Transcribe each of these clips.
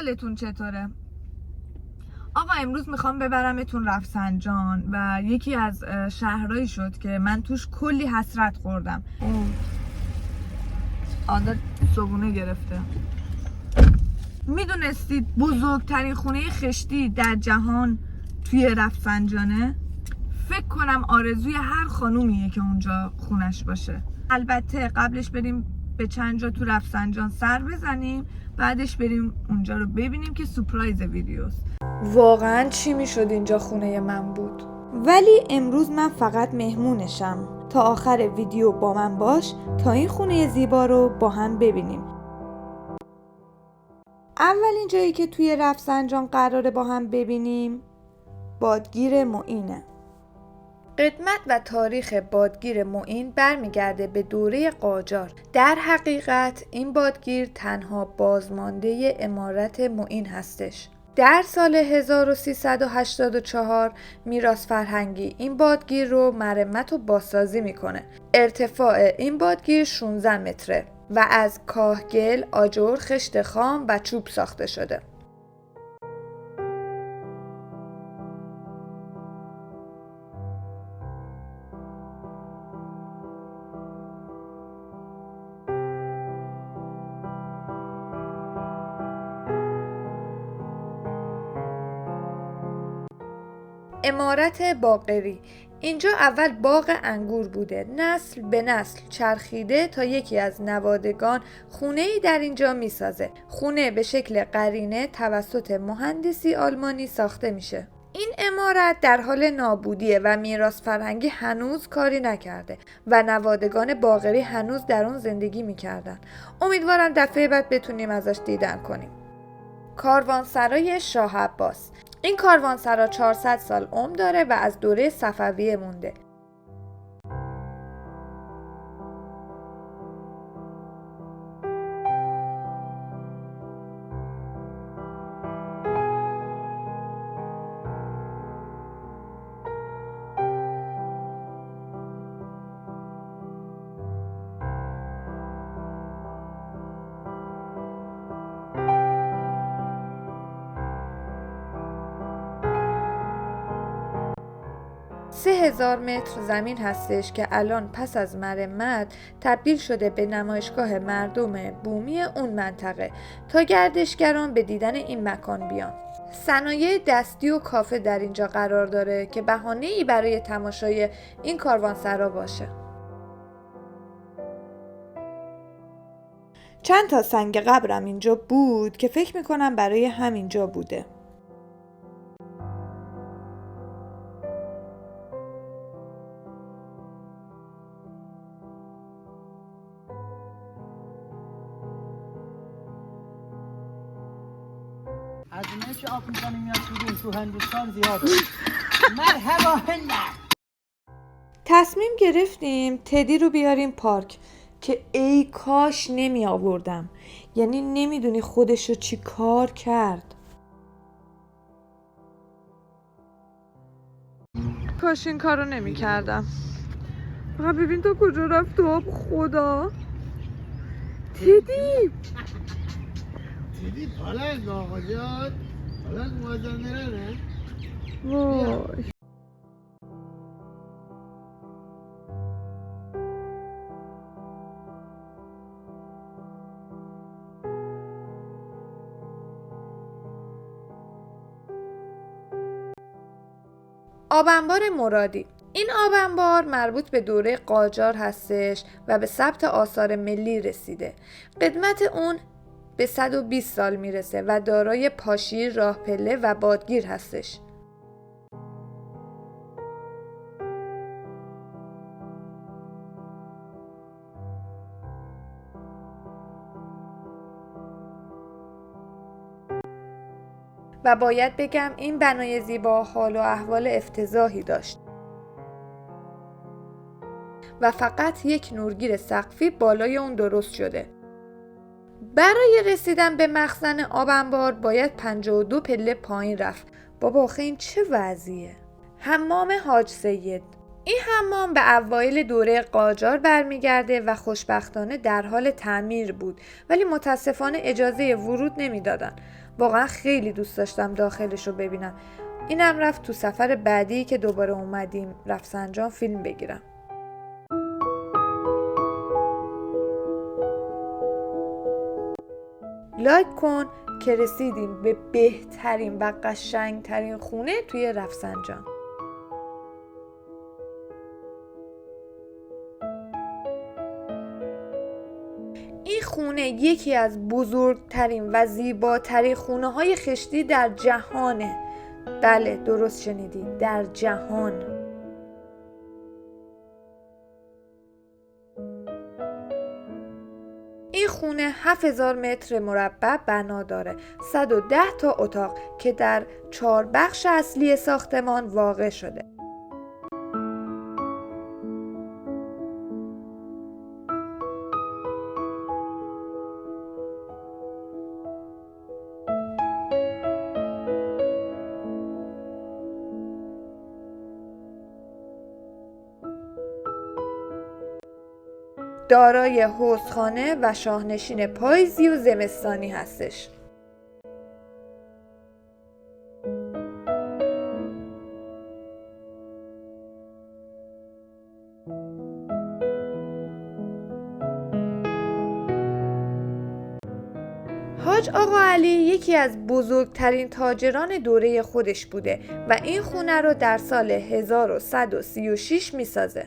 حالتون چطوره؟ آقا امروز میخوام ببرمتون رفسنجان و یکی از شهرهایی شد که من توش کلی حسرت خوردم. عادت صبونه گرفته. میدونستید بزرگترین خونه خشتی در جهان توی رفسنجانه؟ فکر کنم آرزوی هر خانومیه که اونجا خونش باشه. البته قبلش بریم به چند جا تو رفسنجان سر بزنیم، بعدش بریم اونجا رو ببینیم که سورپرایز ویدیوست. واقعا چی میشد اینجا خونه من بود. ولی امروز من فقط مهمونشم. تا آخر ویدیو با من باش تا این خونه زیبا رو با هم ببینیم. اولین جایی که توی رفسنجان قراره با هم ببینیم بادگیر معینه. قدمت و تاریخ بادگیر معین برمیگرده به دوره قاجار. در حقیقت این بادگیر تنها بازمانده عمارت معین هستش. در سال 1384 میراث فرهنگی این بادگیر رو مرمت و بازسازی میکنه. ارتفاع این بادگیر 16 متره و از کاهگل، آجر، خشت خام و چوب ساخته شده. عمارت باقری. اینجا اول باغ انگور بوده. نسل به نسل چرخیده تا یکی از نوادگان خونه‌ای در اینجا میسازه. خونه به شکل قرینه توسط مهندسی آلمانی ساخته میشه. این عمارت در حال نابودیه و میراث فرهنگی هنوز کاری نکرده و نوادگان باقری هنوز در اون زندگی میکردن. امیدوارم دفعه بعد بتونیم ازش دیدن کنیم. کاروانسرای شاه عباس. این کاروانسرا 400 سال عمر داره و از دوره صفویه مونده. سه 3000 متر زمین هستش که الان پس از مرمت تبدیل شده به نمایشگاه مردم بومی اون منطقه تا گردشگران به دیدن این مکان بیان. صنایع دستی و کافه در اینجا قرار داره که بهانه‌ای برای تماشای این کاروانسرا باشه. چند تا سنگ قبرم اینجا بود که فکر میکنم برای همینجا بوده. از اونایی که آب میزنی میاد تو هندوستان زیاده. مرحبا هنر. تصمیم گرفتیم تدی رو بیاریم پارک که ای کاش نمی آوردم. یعنی نمیدونی خودشو چی کار کرد. کاش این کارو نمی کردم. فقط ببین تا کجا رفت تو آب. خدا تدی پالنگ آقا جان. پالنگ مازندرانه. وای آبانبار مرادی. این آبانبار مربوط به دوره قاجار هستش و به ثبت آثار ملی رسیده. قدمت اون به 120 سال میرسه و دارای پاشیر، راه پله و بادگیر هستش. و باید بگم این بنای زیبا حال و احوال افتضاحی داشت و فقط یک نورگیر سقفی بالای اون درست شده. برای رسیدن به مخزن آبانبار باید 52 پله پایین رفت. بابا آخه این چه وضعیه؟ حمام حاج سید. این حمام به اوایل دوره قاجار برمیگرده و خوشبختانه در حال تعمیر بود، ولی متاسفانه اجازه ورود نمیدادن. واقعا خیلی دوست داشتم داخلش رو ببینم. اینم رفت تو سفر بعدی که دوباره اومدیم رفسنجان فیلم بگیرم. لایک کن که رسیدیم به بهترین و قشنگترین خونه توی رفسنجان. این خونه یکی از بزرگترین و زیباترین خونه های خشتی در جهانه. بله درست شنیدید، در جهان. این خونه 7000 متر مربع بنا داره، 110 تا اتاق که در 4 بخش اصلی ساختمان واقع شده. دارای حوضخانه و شاهنشین پاییزی و زمستانی هستش. حاج آقا علی یکی از بزرگترین تاجران دوره خودش بوده و این خونه رو در سال 1136 میسازه.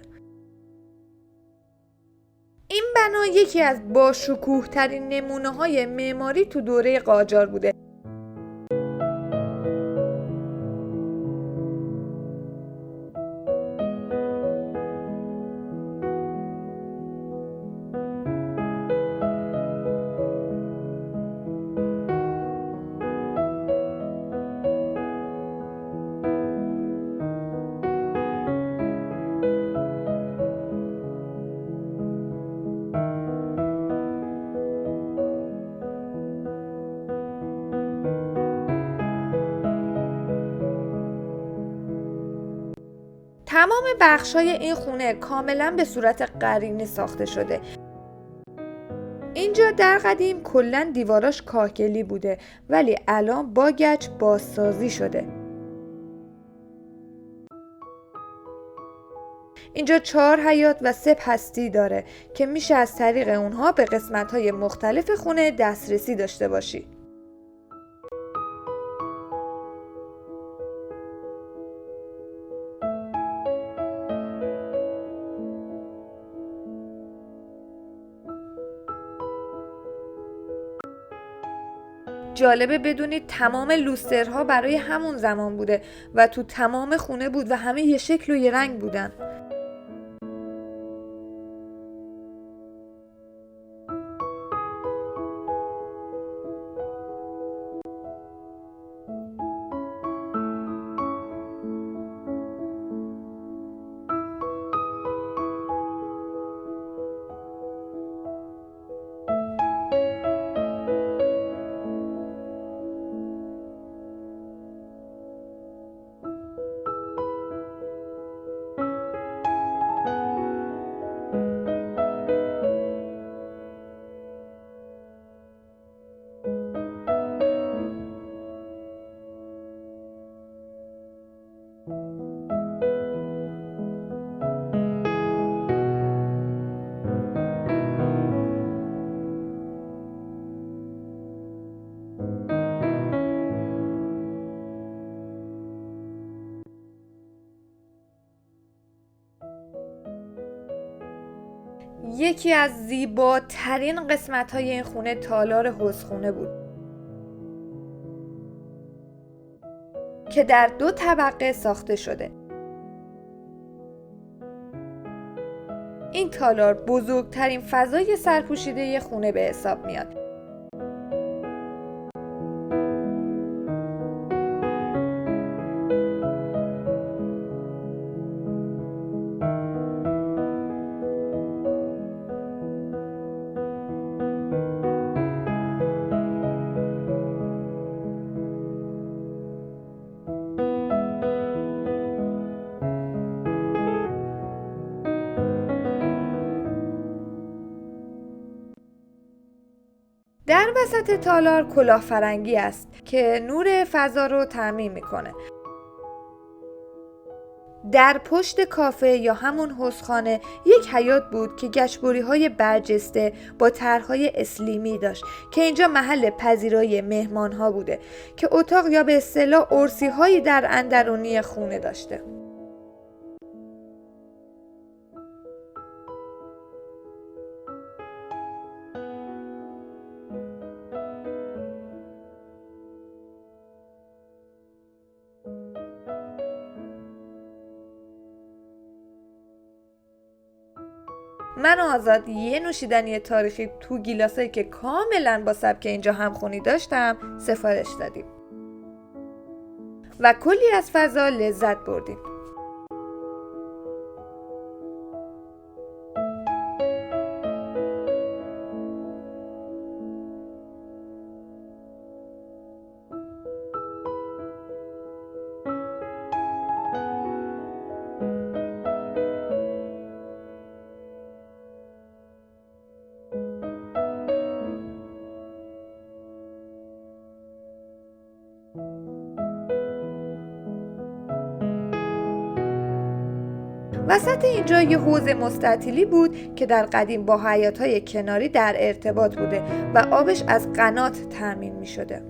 این بنا یکی از باشکوه ترین نمونه های معماری تو دوره قاجار بوده. تمام بخش‌های این خونه کاملا به صورت قرینه ساخته شده. اینجا در قدیم کلاً دیواراش کاهگلی بوده ولی الان با گچ بازسازی شده. اینجا 4 حیاط و 3 پستی داره که میشه از طریق اونها به قسمت‌های مختلف خونه دسترسی داشته باشی. جالبه بدونید تمام لوسترها برای همون زمان بوده و تو تمام خونه بود و همه یه شکل و یه رنگ بودن. یکی از زیباترین قسمت‌های این خونه تالار حوضخونه بود که در 2 طبقه ساخته شده. این تالار بزرگترین فضای سرپوشیده خونه به حساب میاد. وسط تالار کلاه فرنگی است که نور فضا رو تعمین میکنه. در پشت کافه یا همون حوضخانه یک حیاط بود که گچبری‌های برجسته با طرح‌های اسلیمی داشت که اینجا محل پذیرایی مهمان‌ها بوده که اتاق یا به اصطلاح ارسی‌هایی در اندرونی خونه داشته. من و آزاد یه نوشیدنی تاریخی تو گیلاسایی که کاملا با سبک اینجا همخونی داشتم سفارش دادیم و کلی از فضا لذت بردیم. وسط اینجا یه حوض مستطیلی بود که در قدیم با حیاط‌های کناری در ارتباط بوده و آبش از قنات تامین می شده.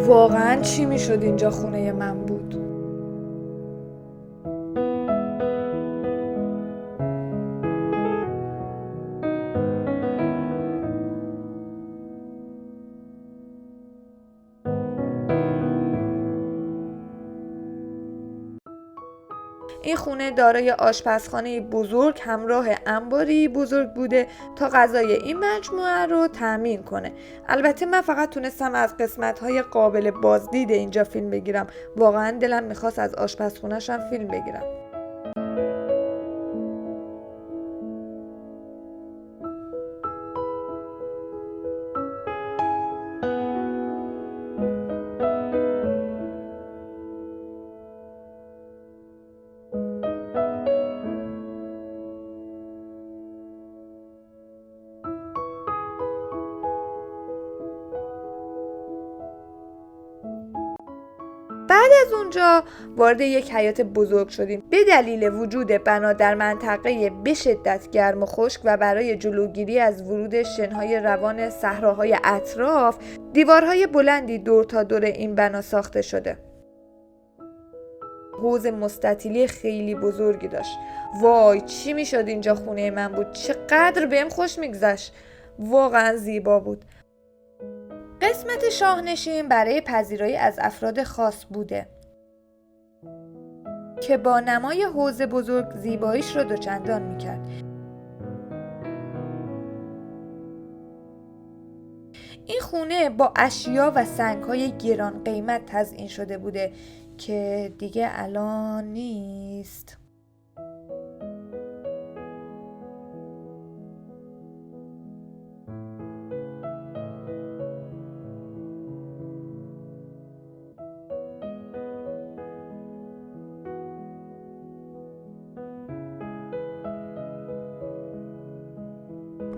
واقعا چی میشد اینجا خونه من بود؟ این خونه دارای آشپزخانه بزرگ همراه انباری بزرگ بوده تا غذای این مجموعه رو تامین کنه. البته من فقط تونستم از قسمت‌های قابل بازدید اینجا فیلم بگیرم. واقعا دلم میخواست از آشپزخونه‌ش هم فیلم بگیرم. بعد از اونجا وارد یک حیاط بزرگ شدیم. به دلیل وجود بنا در منطقه به شدت گرم و خشک و برای جلوگیری از ورود شنهای روان صحراهای اطراف، دیوارهای بلندی دور تا دور این بنا ساخته شده. حوض مستطیلی خیلی بزرگی داشت. وای چی میشد اینجا خونه من بود. چقدر بهم خوش میگذشت. واقعا زیبا بود. قسمت شاهنشین برای پذیرایی از افراد خاص بوده که با نمای حوض بزرگ زیباییش رو دوچندان میکرد. این خونه با اشیا و سنگ‌های گران قیمت تزیین شده بوده که دیگه الان نیست.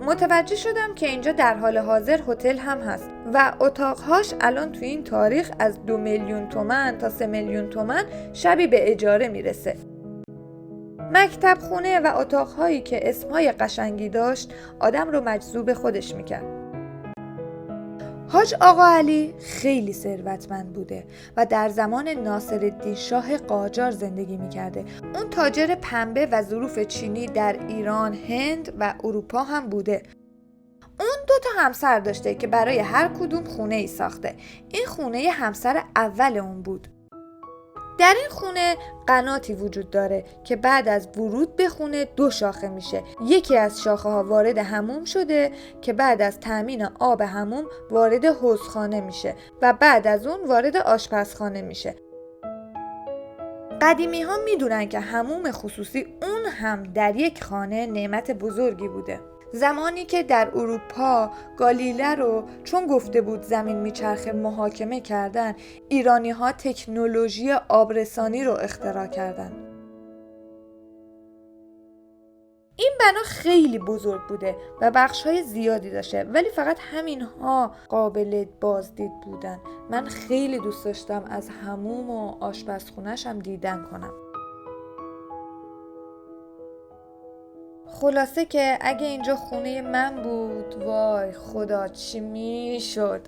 متوجه شدم که اینجا در حال حاضر هتل هم هست و اتاقهاش الان تو این تاریخ از 2 میلیون تومان تا 3 میلیون تومان شبی به اجاره میرسه. مکتب خونه و اتاقهایی که اسمهای قشنگی داشت آدم رو مجذوب خودش میکرد. حاج آقا علی خیلی ثروتمند بوده و در زمان ناصرالدین شاه قاجار زندگی میکرده. اون تاجر پنبه و ظروف چینی در ایران، هند و اروپا هم بوده. اون 2 همسر داشته که برای هر کدوم خونه ای ساخته. این خونه همسر اول اون بود. در این خونه قناتی وجود داره که بعد از ورود به خونه 2 شاخه میشه. یکی از شاخه ها وارد حموم شده که بعد از تامین آب حموم وارد حوضخانه میشه و بعد از اون وارد آشپزخانه میشه. قدیمی ها میدونن که حموم خصوصی اون هم در یک خانه نعمت بزرگی بوده. زمانی که در اروپا گالیله رو چون گفته بود زمین میچرخه محاکمه کردن، ایرانی ها تکنولوژی آبرسانی رو اختراع کردن. این بنا خیلی بزرگ بوده و بخش‌های زیادی داشته، ولی فقط همین‌ها قابل بازدید بودن. من خیلی دوست داشتم از حموم و آشپزخونه‌ش هم دیدن کنم. خلاصه که اگه اینجا خونه من بود، وای خدا چی میشد.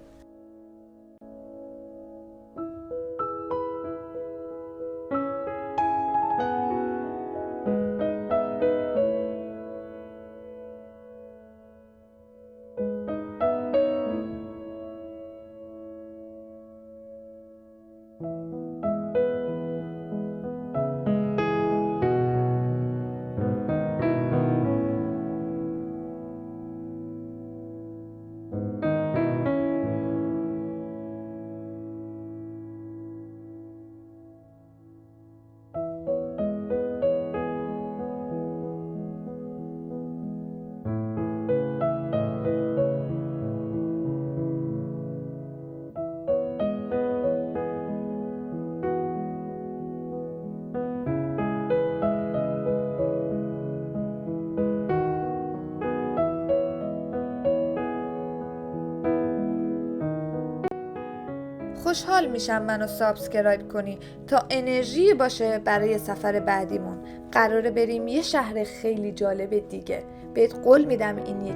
خوشحال میشم منو سابسکرایب کنی تا انرژی باشه برای سفر بعدیمون. قراره بریم یه شهر خیلی جالب دیگه. بهت قول میدم این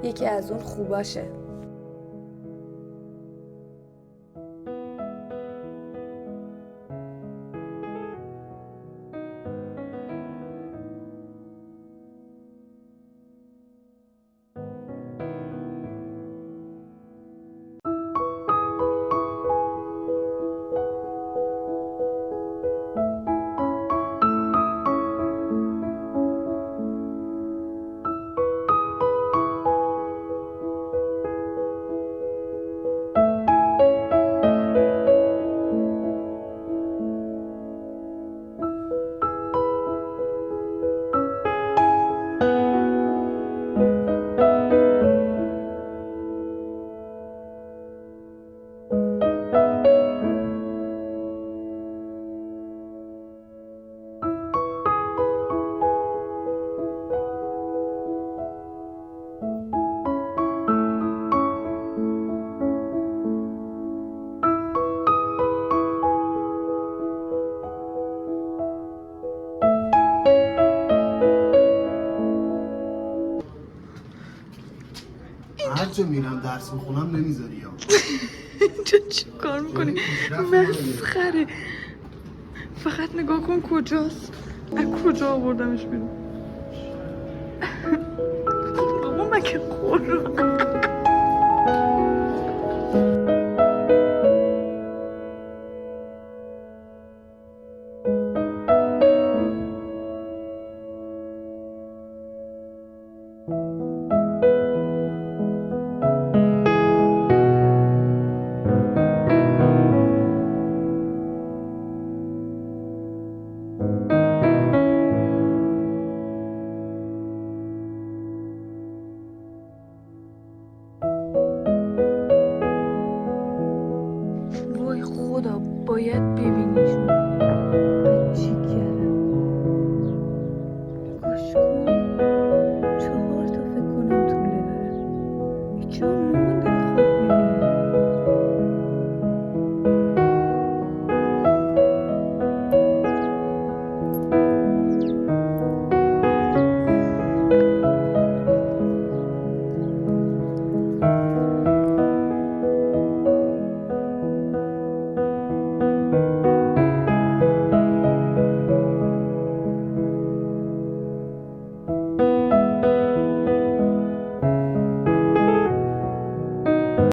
یکی از اون خوباشه. هر جا میرم درس میخونم نمیذاری یا اینجا چی کار میکنی؟ مسخره. فقط نگاه کن کجاست. از کجا آوردمش بیرون؟ بابا مگه قرآن. وای خدا باید ببینیشون.